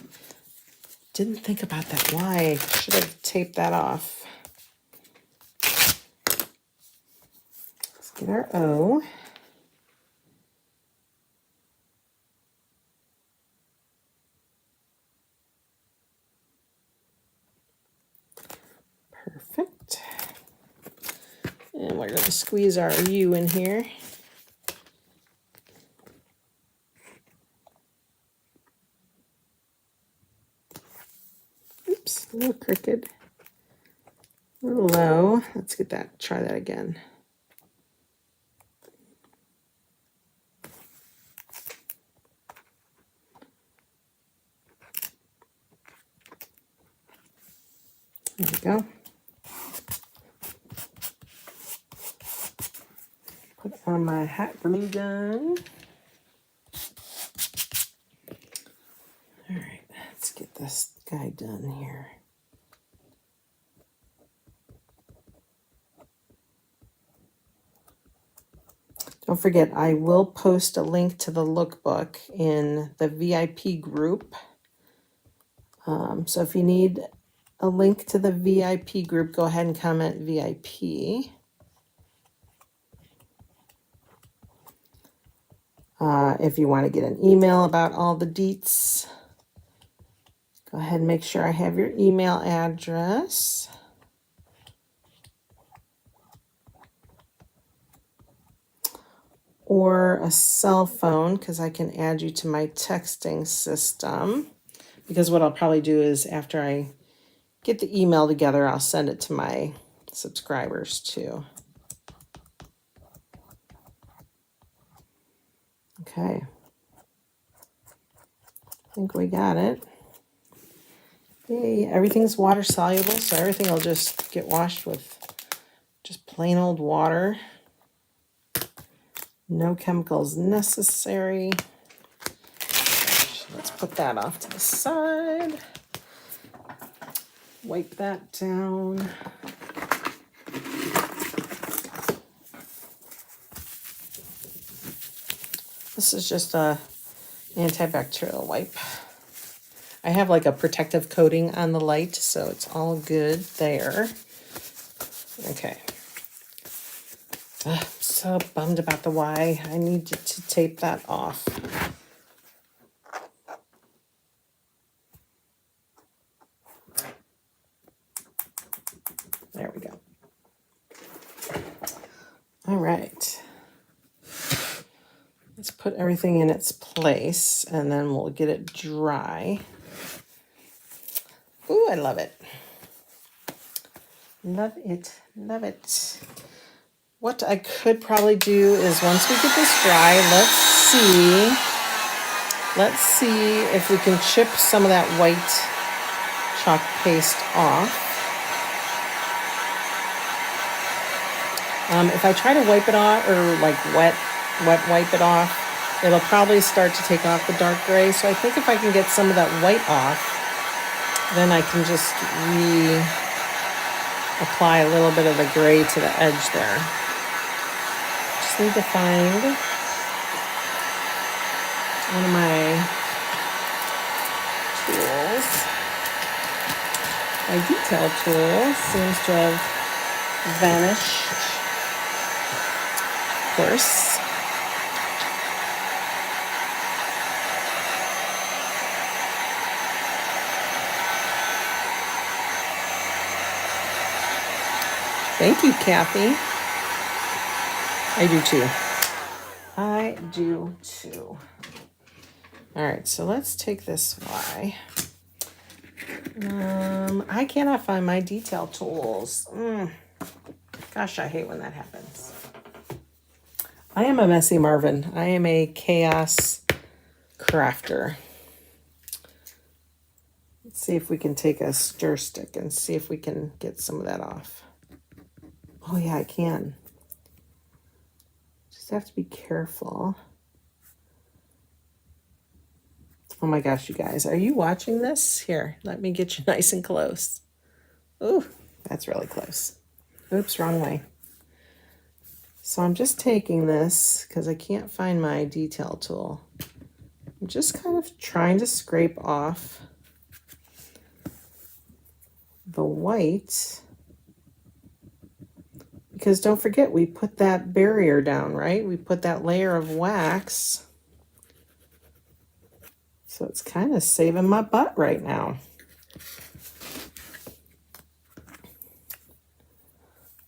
Didn't think about that Y. Should have taped that off. Let's get our O. Perfect. And we're going to squeeze our U in here. Oops, a little crooked. A little low. Let's get that, try that again. There we go. Put on my hot glue gun. All right, let's get this guy done here. Don't forget, I will post a link to the lookbook in the VIP group. So if you need a link to the VIP group, go ahead and comment VIP. If you want to get an email about all the deets, go ahead and make sure I have your email address. Or a cell phone, because I can add you to my texting system. Because what I'll probably do is after I get the email together, I'll send it to my subscribers too. Okay. I think we got it. Yay, everything's water soluble, so everything will just get washed with just plain old water. No chemicals necessary. Let's put that off to the side. Wipe that down. This is just a antibacterial wipe. I have like a protective coating on the light, so it's all good there. Okay. I'm so bummed about the Y. I need to tape that off. There we go. All right. Let's put everything in its place, and then we'll get it dry. Ooh, I love it. Love it, love it. What I could probably do is once we get this dry, let's see if we can chip some of that white chalk paste off. If I try to wipe it off, or like wet wipe it off, it'll probably start to take off the dark gray. So I think if I can get some of that white off, then I can just apply a little bit of the gray to the edge there. Just need to find one of my tools. My detail tool seems to have vanished. Of course. Thank you, Kathy. I do too. I do too. All right, so let's take this Y. I cannot find my detail tools. Gosh, I hate when that happens. I am a messy Marvin. I am a chaos crafter. Let's see if we can take a stir stick and see if we can get some of that off. Oh yeah, I can. Just have to be careful. Oh my gosh, you guys, are you watching this? Here, let me get you nice and close. Ooh, that's really close. Oops, wrong way. So I'm just taking this because I can't find my detail tool. I'm just kind of trying to scrape off the white. Because don't forget, we put that barrier down, right? We put that layer of wax. So it's kind of saving my butt right now.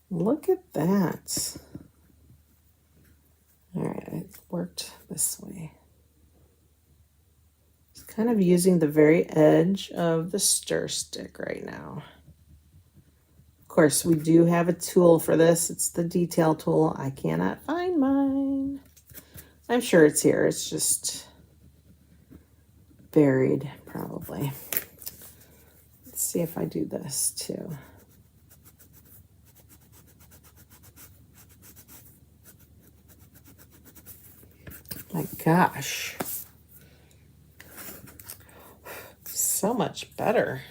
Look at that. All right, it worked this way. Just kind of using the very edge of the stir stick right now. Of course, we do have a tool for this. It's the detail tool. I cannot find mine. I'm sure it's here. It's just buried, probably. Let's see if I do this too. My gosh. So much better.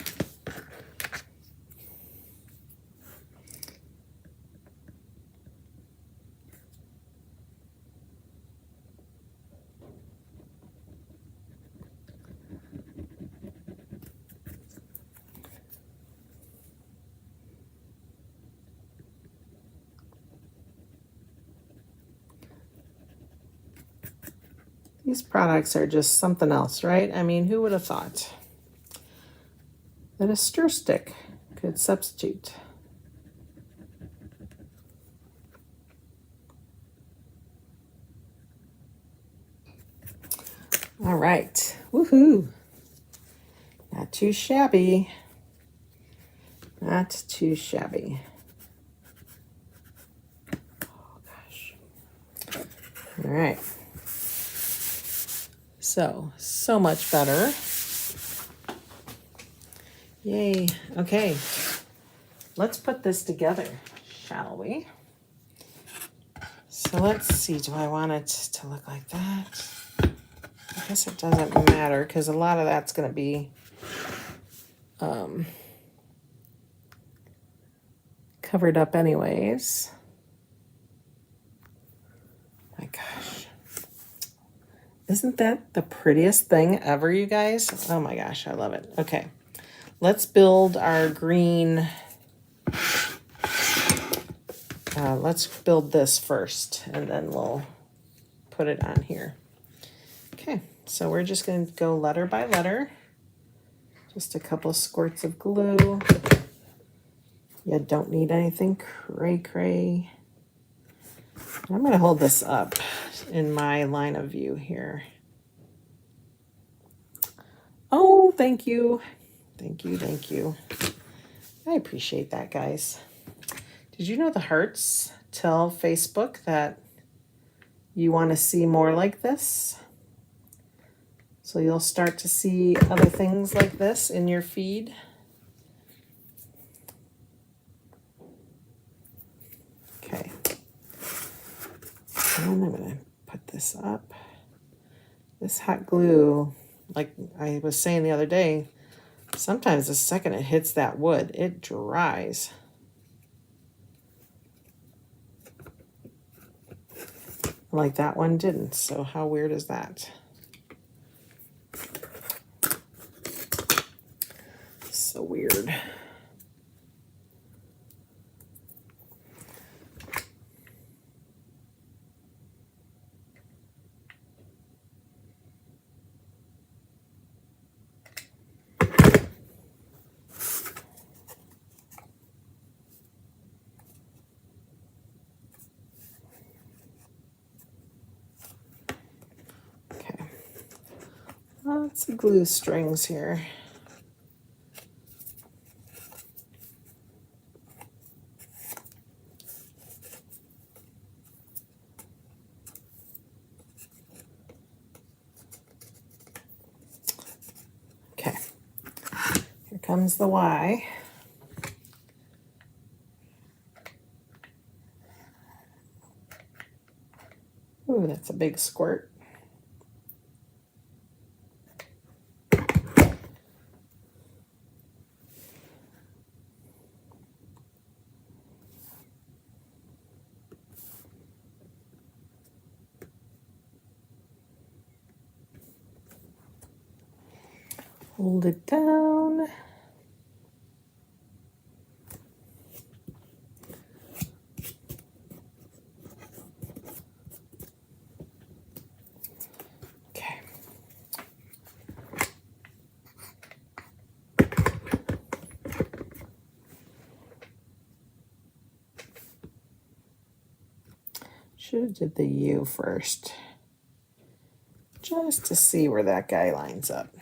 These products are just something else, right? I mean, who would have thought that a stir stick could substitute? All right, woohoo! Not too shabby. Not too shabby. Oh gosh. All right. So much better. Yay. Okay. Let's put this together, shall we? So let's see, do I want it to look like that? I guess it doesn't matter because a lot of that's going to be covered up anyways. My gosh. Isn't that the prettiest thing ever, you guys? Oh my gosh, I love it. Okay, let's build our green. Let's build this first, and then we'll put it on here. Okay, so we're just going to go letter by letter. Just a couple squirts of glue. You don't need anything cray-cray. I'm going to hold this up in my line of view here. Oh, thank you. Thank you, thank you. I appreciate that, guys. Did you know the hearts tell Facebook that you want to see more like this? So you'll start to see other things like this in your feed. Okay. And I'm going to put this up. This hot glue, like I was saying the other day, sometimes the second it hits that wood, it dries. Like that one didn't, so how weird is that? So weird. Lots of glue strings here. Okay, here comes the Y. Ooh, that's a big squirt. Hold it down. Okay. Should have did the U first, just to see where that guy lines up.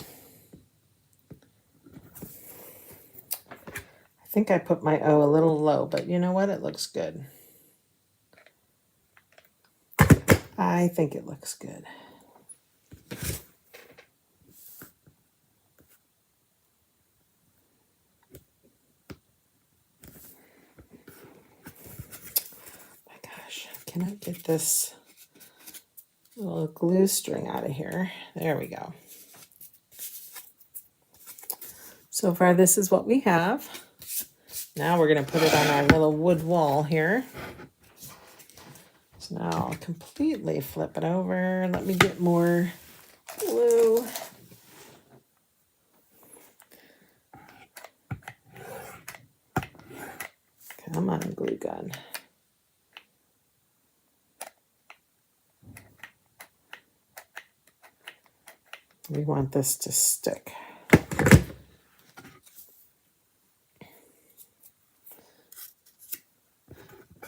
I think I put my O a little low, but you know what? It looks good. I think it looks good. My gosh, can I get this little glue string out of here? There we go. So far, this is what we have. Now we're going to put it on our little wood wall here. So now I'll completely flip it over. Let me get more glue. Come on, glue gun. We want this to stick.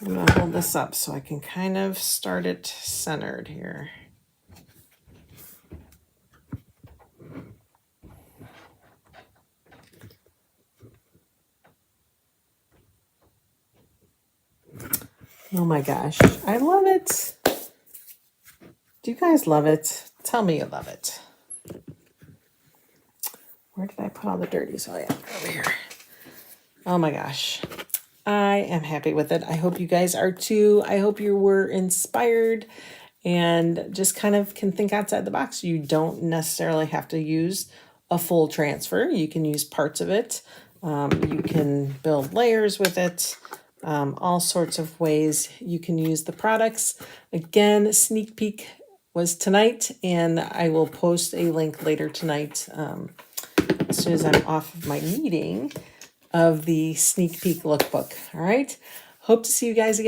I'm going to hold this up so I can kind of start it centered here. Oh my gosh, I love it. Do you guys love it? Tell me you love it. Where did I put all the dirties? Oh yeah, over here. Oh my gosh. I am happy with it. I hope you guys are too. I hope you were inspired and just kind of can think outside the box. You don't necessarily have to use a full transfer. You can use parts of it. You can build layers with it. All sorts of ways you can use the products. Again, sneak peek was tonight, and I will post a link later tonight as soon as I'm off of my meeting of the sneak peek lookbook. All right. Hope to see you guys again.